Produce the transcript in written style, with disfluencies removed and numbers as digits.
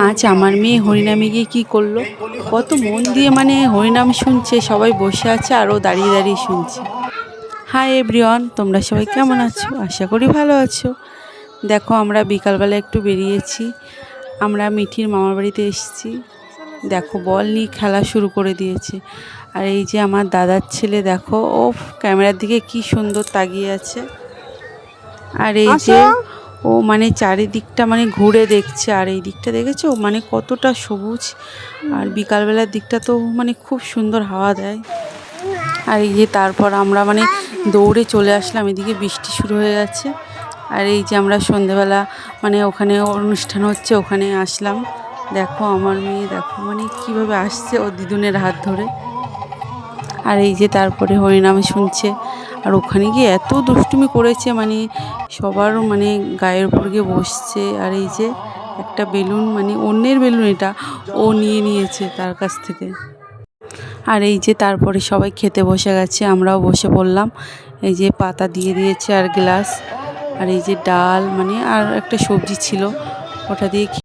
আজ আমার মেয়ে হরিনামে গিয়ে কী করলো, কত মন দিয়ে মানে হরিনাম শুনছে, সবাই বসে আছে আর ও দাঁড়িয়ে দাঁড়িয়ে শুনছে। হাই এভরিওয়ান, তোমরা সবাই কেমন আছো? আশা করি ভালো আছো। দেখো আমরা বিকালবেলা একটু বেরিয়েছি, আমরা মিঠির মামার বাড়িতে এসেছি। দেখো বল নিয়ে খেলা শুরু করে দিয়েছে। আর এই যে আমার দাদার ছেলে, দেখো ও ক্যামেরার দিকে কি সুন্দর তাকিয়ে আছে। আর এই যে ও মানে চারিদিকটা মানে ঘুরে দেখছে, আর এই দিকটা দেখেছো মানে কতটা সবুজ, আর বিকালবেলার দিকটা তো মানে খুব সুন্দর হাওয়া দেয়। আর এই যে তারপর আমরা মানে দৌড়ে চলে আসলাম, এদিকে বৃষ্টি শুরু হয়ে গেছে। আর এই যে আমরা সন্ধেবেলা মানে ওখানে অনুষ্ঠান হচ্ছে, ওখানে আসলাম। দেখো আমার মেয়ে, দেখো মানে কীভাবে আসছে ও দিদুনের হাত ধরে। আর এই যে তারপরে হরিনাম শুনছে, আর ওখানে গিয়ে এত দুষ্টুমি করেছে, মানে সবার মানে গায়ের উপর গিয়ে বসছে। আর এই যে একটা বেলুন, মানে অন্যের বেলুন, এটা ও নিয়ে নিয়েছে তার কাছ থেকে। আর এই যে তারপরে সবাই খেতে বসে গেছে, আমরাও বসে পড়লাম। এই যে পাতা দিয়ে দিয়েছে আর গ্লাস, আর এই যে ডাল মানে আর একটা সবজি ছিল, ওটা দিয়ে